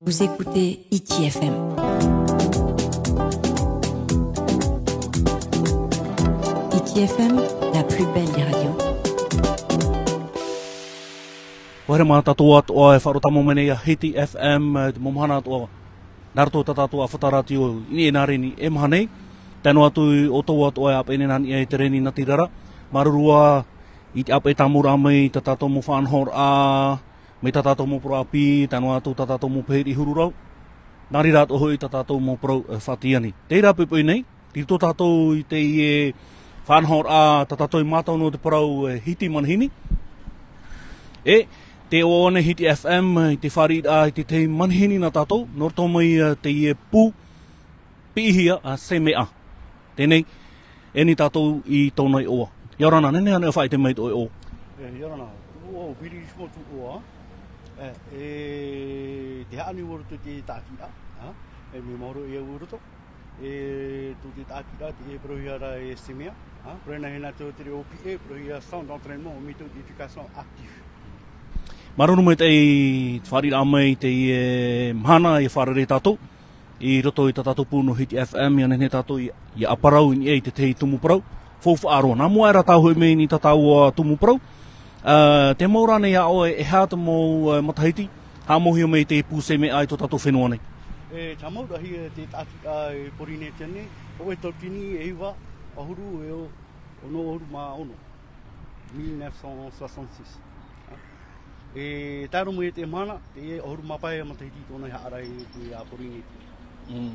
Vous écoutez ITFM. ITFM, la plus belle des radios. Wahare tātou atoa e wharotamo mene a Hiti FM, te momahana atoa. Naruto tātou a whatarati o ini e nāreni e maha nei. Tēnō atu o tō atoa e apene nani e te reni na tirara. Marurua i te ape tamura mai te tātou mo whanhor a, me te tātou mo proapi, tēnō atu te tātou mo peheri hururau. Nāri rātou hoi te tātou mo pro whatiani. Te ira pepoi nei, tito tātou i te i e whanhor a, te tātou i mātau no te parau Hiti manhini. Te o ane Hiti FM, i te wharira, i te manhini na tātou, nor tō mai te i e pū, pihia a se mea. Tēnei, e ni tātou i tōnei oa. Iorana, nene ane whai te mei tō e o? Iorana, o whiri smo tu oa, te haani urutu te tātira, me mauro e urutu, tu te tātira, te e prohiara e se mea, prena hena tō te OPE, prohia sound entraînement, o mito de éducation active. Maronu mai te wharira mai te mahana i wharere tātou, i roto i tātou pūno Hiti FM, i anene tātou i aparau i te tei tumu parau, fōwha aroa. Nā mua era tāu hoi mei ni tātou tumu parau. Te maurane ia oe e hāta mō matahiti, hā mohio mei te pūse me ai tō tātou whenua nei. Tā maurahi te tātika e porine tēne, o e tōtini e iwa, ahuru e o ono oru mā ono, 1966. Tāro mui te mana, te ahuru mapai a matahiti tōna haarai te a porine tēne.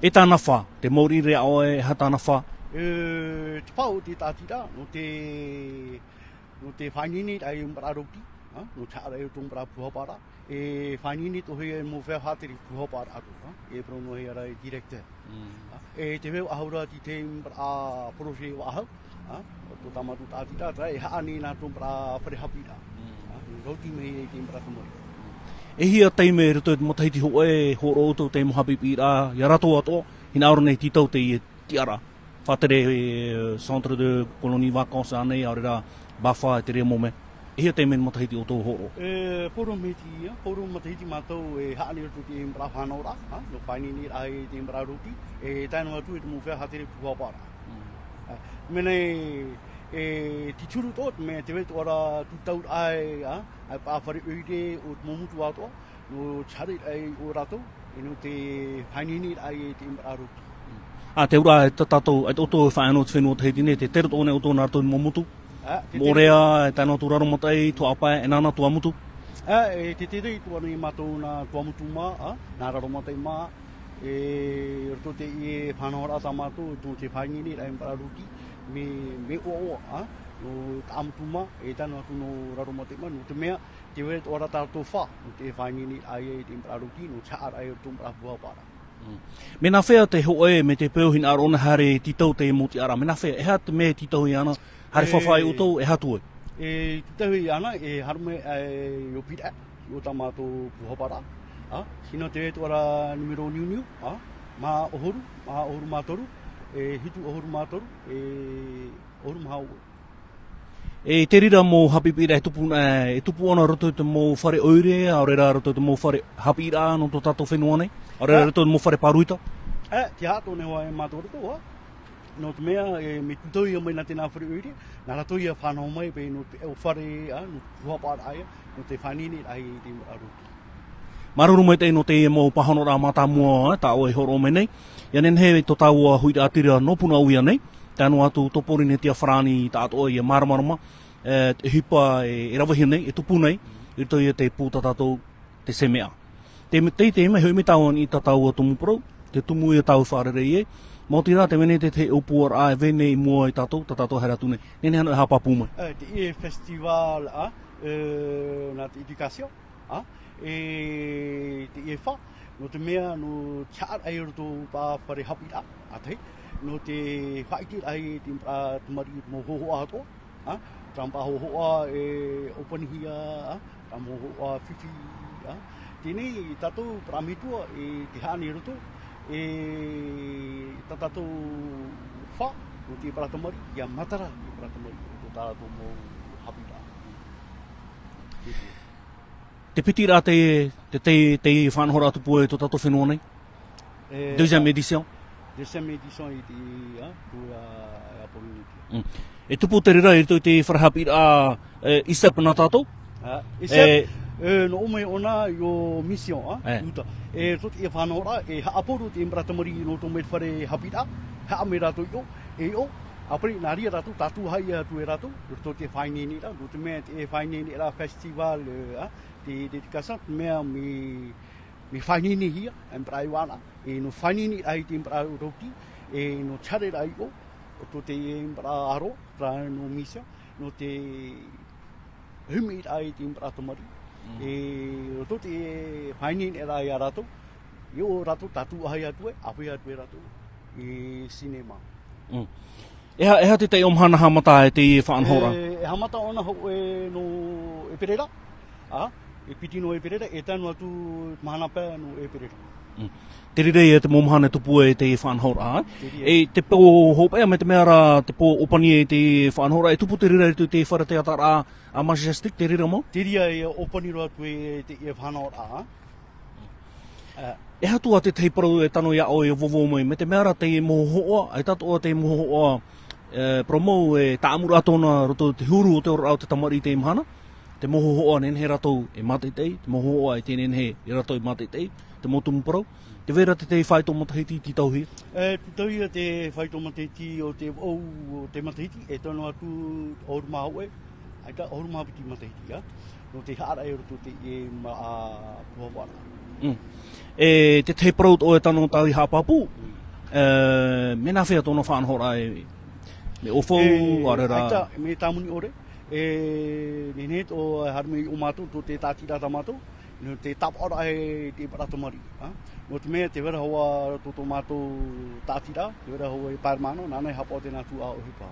E tāna whā, te mauri rea oe ha tāna whā? Te pau te tātira, no te whainini ai umpararauti, no te ara e o tōmpara puhapara, e whainini tohi e mō whea hāteri puhapara atu, e prono he ara e director. E te wheo ahura ti te umpara proje o ahau, tō tamatu tātira, e haani nā tōmpara wharehapira, rauti me e te umpara tamari. E hia teime e rito e matahiti ho e horo o te mohapipira, ia rato ato, hina auro nei titau te i tiara. Whatere Centre de Colonie Vacances anei, aurera Bafa e te rea mome. E hia teime matahiti o tō horo. Poro matahiti mātou e haani rito te mbra whanaura, no whainini ai te mbra ruti, e taino atu e te mowhea hatere puhapara. Menei, ti turu tōt, me te wetu ora tutaur ai, ai pāwhare uire o te momutu atoa, no charit ai o rato, e no te whainini ai te mbra ruti. Te ura e tātou, e oto e whaenot whenua te heitine, te tero tōne o tō nārtou i momutu. Mōrea, e tāna tō raromatai, tō apae, e nāna tō amutu. Te tere i tōna i mātou nā tō amutu mā, nā raromatai mā, e roto te i e whanahora tā mātou, tō te whaingini, rai mbara ruti, me oa, no tā amutu mā, e tāna atu no raromatai mā, no te mea, te wera tō ara tātou whā, no te whaingini, ai e te mbara ruti, no chaar ai o tō mbara puhapara. Me nā whea te hoe me te pēuhin arona hare titau te moti ara. Me nā whea, e hat me titau i ana, hare whawhai o tau, e hatu e? Titau i ana, e harume e o pira, o tā mātou puhapara. Hina te tuara numero niuniu, mā ohoru mātoru, hitu ohoru mātoru, ohoru mā ohoru. E te rira mō hapipira e tupu ana roto te mō whare oire, aurera roto te mō whare hapira no tō tātou whenua nei, aurera roto te mō whare paruita? Te hato ne hoa e mātou roto, no te mea me tutau ia mai nā tēnā whare oire, nā rato ia whanau mai pe no te whare, no puhapara aia, no te whanini ai te aruti. Maruru mai te no te mō pahano rā mātā mua, tā oe horo me nei, ia nen he tō tāua huira atira nopuna uia nei, tānu atu toporine tia wharani tātou i e maramarama, e hipa e rawahi nei, e tupu nei, i toi e te pūta tātou te semea. Te me hoi me tāuan i tātou a tumu parau, te tumu i a tāu wharere i e, mō tira te mene te upuar a e vene i mua i tātou, ta tātou hera tune. Nene hano e hapapū mai. Te e festival nā te edukasio, te e wha, no te mea no chaar ai roto pā whare hapira, atei, no te whaiti ai te mari mō hohoa atoa, trampa hohoa e opanihia, trampa hohoa whiwhi, tēnei tātou paramitua e te haani roto, e tātou wha, no te paratamari, ia matara i paratamari, o tātou mō hapira. Te piti rā te whanhora atu pua e tō tato whenua nei? Deuxième édition? Deuxième édition i te tua Apoloniki. E tupu te rira i te wharahapi rā ISEP nā tātou? ISEP, no ome ona i o mission, uta. E tot e whanhora, e haaporu te Mbratamari no tō me whare hapi rā, haa me rātou i o, e o, apri nā ria rātou, tātou hai atu e rātou, to te whaineni rā, no te mea te whaineni rā festival, te dedikasa, mea me whaineni hia, Mbrai wana, e no whaineni ai te Mbrai roki, e no chare rā i o, to te Mbrai aro, rā no mission, no te humi ai te Mbratamari, e to te whaineni rā i a rātou, i o rātou tātou hai atu e, awhi atu e rātou, e cinema. Eha te te omhana hamata e te whanhora? E hamata ona ho e no e perera, e piti no e perera, e tanu atu mahana pē no e perera. Te rirei e te momhana tupu e te whanhora, e te po hopea me te mea rā, te po opani e te whanhora, e tupu te rirei te whara te atara a Majestic, te rira mo? Te ria e opani roa tu e te whanhora. E hatua te teiparu e tano ia o e vovo mai, me te mea rā te mohoa, ai tatoa te mohoa, promo e taamura atona roto te huru o te ora au te tamari te imhana, te mohoa nenhe ratou e mateitei, te mohoa e te nenhe i ratou e mateitei, te motumparau. Te vera te whaito matahiti ti tauhi? Te tauhi te whaito matahiti o te o te matahiti, e tono atu oru mahoe, ai ta oru mahapiti matahiti, no te haara e roto te e puawana. E te teiparau o e tano taui hapapu, mena whea tōna whanhora e me ofo, arera... Aita, me tāmuni ore, nenhet o harmei o mātou, tō te tātira tā mātou, no te tapora e te Mbratamari. No te mea te vera hoa tō mātou tātira, te vera hoa e Pārmano, nānei hapa o te nātu a o hipa.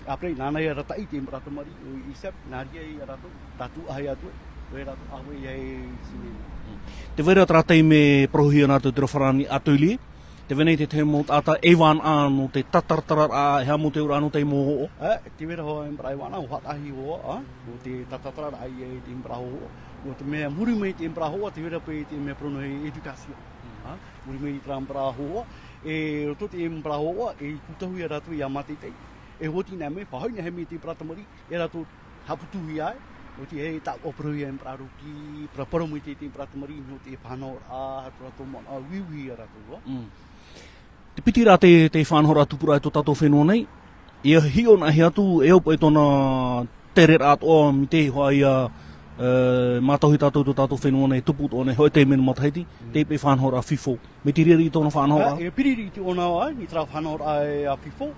Apre, nānei a ratai te Mbratamari, o ISEP, nāria i a rato, tātu ahai atu, o e rato awe i ai sinema. Te vera tratai me prohia nātou te rowharani atuli, te venei te te mo ata ewan anu, te tatartara a hea mo te ura anu te moho. Te vera hoa e Mbrai wana, o hatahi hoa, o te tatartara ai e te Mbrai hoa. O te mea muri mei te Mbrai hoa, te vera pe te mea prono e edukasio. Muri mei te Mbrai hoa, e roto te Mbrai hoa, e kutahui a ratu i a matitei. E hoti nā me, whahaina he me te Mbratamari, e ratu haputuhi ai, o te hei tā oprohi e Mbraruki, praparamu i te Mbratamari, no te whanora, hatu ratu mana, wiwi a ratu. Te piti rā te whanhora tupura e tō tātou whenua nei, ia hiona hi atu e opo e tōna tere rātoa mi te hoa ia mātauhi tātou tō tātou whenua nei tupu tōne hoi te menu matahiti, te pe whanhora fifo. Me tiriri i tōna whanhora? E piriri i tōna ai, ni tra whanhora a fifo,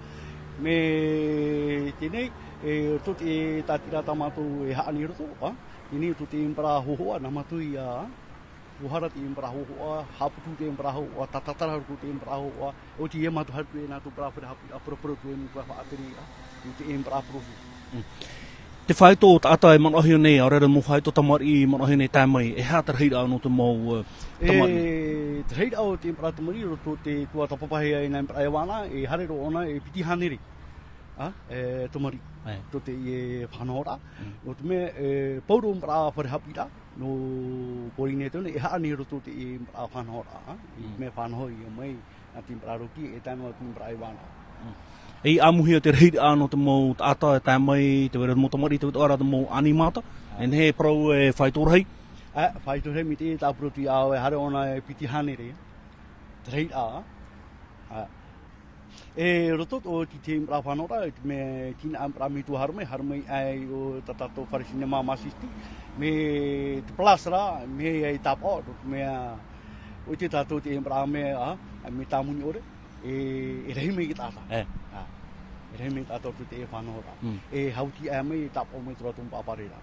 me tenei, e tot e tātira tā mātou e haani roto, tenei tot e mbara hohoa, nā mātui a Uhara te Mbara hoa, haputu te Mbara hoa, tatatara hapu te Mbara hoa, o te e matu hatu e nā tō Mbara whare hapu, apura tu e mua whaateri, o te e Mbara profi. Te whaito o tata e manohio nei, aurera mo whaito tamari i manohio nei tāmai, e hea te reira anō te mau tamari? Te reira o te Mbara tamari, roto te kua tapapahea e nā Mbara e wana, e harero ona e piti haneri. Tamari, to te e whanora, o te mea pauro Mbara whare hapira, no korine tōne, e haani roto te e Mbara whanora, me whanhoi o mai, a te Mbara roki, e tānua te Mbara e wana. Ei amuhia te reira anō te mau ata e tāmai, te wera mo tamari, te wera te mau animata, en he prau e whaitorhei? Whaitorhei mi te tāpurotu au e hare ona e piti hanere, te reira, e roto o te Mbara whanora, me kina Mbara mitu harmei ai o tatato whare sinema masisti, me te plasra, me ai tapa, mea o te tātou te Mbara mea, me tāmuni ore, e rehi mei ki tāta. E rehi mei tātou te e whanora. E hauti ai mei tapa o mei tura tumpa aparera.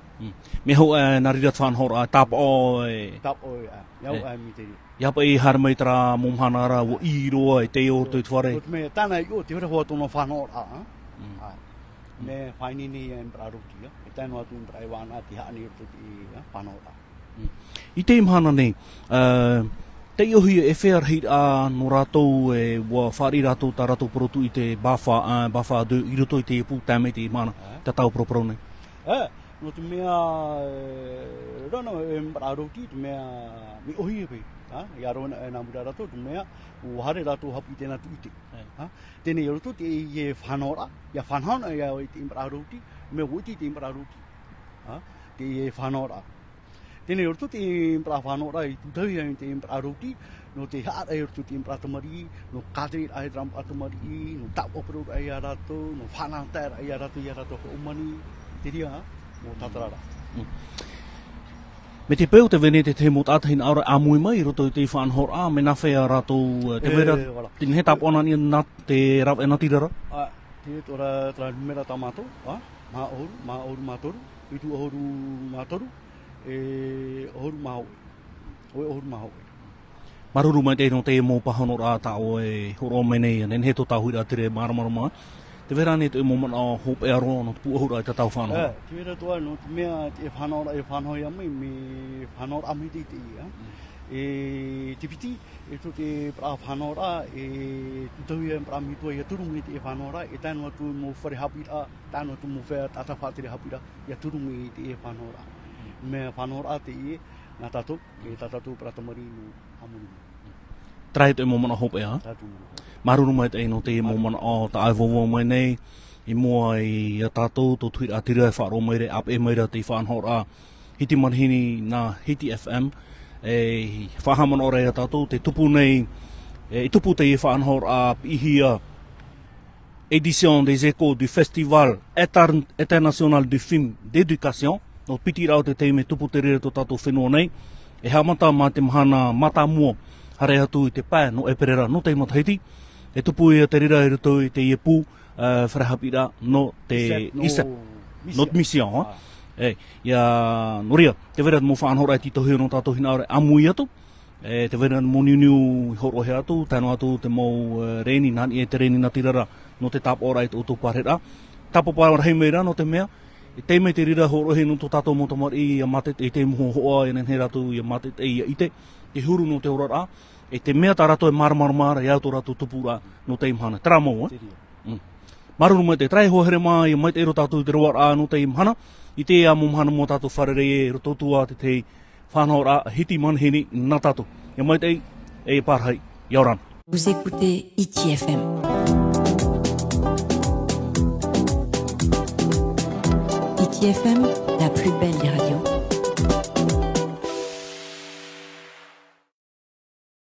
Me hau nā rira whanora, tapa o e... Tapa o e, iau ai mi te ria. Iapa e harmei tara momhana ra o i roa e te o te tuare. Me tāna i o te hora hoa tōna whanora. Me whainini e Mbara roki, e tānu atu Mbara e wana, te haani roto te whanora. I te imhana nei, te iohi e whea a no rātou e wa whari rātou tā rātou porotu i te Bāwha 2 i roto i te pū tāmei te imhana, te tau proporau nei. No te mea Rono Aroti to me Ohibi, Yaron and Amudarato to me, who had it to help it to eat it. Then you took a fanora, Yafanhan, in Aroti, me would eat in Aroti. The fanora. Then you took in Prafanora, in Aroti, no te hat air to Tim Pratomari, no Catri Idram Atomari, no Tap Opero Ayarato, no Fananta Ayarato Umani, Tidia, no Tatrara. Me te peu te vene te mot athin aura amui mai roto te fan hor a me na fea rato te vera tin he tap ona ni nat te rap e natirara te tora tra mera tamato ma or matoru itu oru matoru oru mau oru mau maruru mai te no te mo pahonora ta o e horo mene nen he to ta huira tire marmarma te vera ni te mo mana hop e aro no pu hora ta tau fan ho te vera to no me e fanora e fan ho ya me fanora ami te tipiti e to te pra fanora e to ye pra mi to ye turumi te fanora e tano tu mo fare hapira tano tu mo fe tata fatire hapira ya turumi te fanora me fanora te na tato e tatu pra tamari no amuni trai te mo mana hop e ha maruru mai te no te mo mana o ta ai vo mai nei I mo ai tato to tweet atira fa ro mai re ap e mai ra te fan hora hiti manhini na hiti FM e fahamon ora tato te tupu nei e tupu te fan hora ihia édition des échos du festival international du film d'éducation no piti rau te me tupu te re to tato whenua nei e hamata ma te mahana mata mua hare atu I te pae no e perera no te matahiti e tupu e te rira e rito I te iepu wharahapira no te isa no mission e ia noria te vera mo whanhora ti tohi no tato hina ore amui atu e te vera mo niu horo he atu tano atu te mo reni nani e te reni na tirara no te tap ora I te utu parera tapo para hei meira no te mea e te me te rira horo he no to tato mo tamari ia mate e te mo hoa e nen he ratu ia mate e ia ite te huru no te horara e te mea tarato e marmarmara ia to ratu tupura no te imhana tramo maruru mai te trai hohere mai mai te ero tatu te roa no te imhana I te a mumhana mo tatu wharere e roto tua te whanhora hiti manhini na tatu ia mai te e parhai Yoran. Vous écoutez ITFM. ITFM, la plus belle des radios.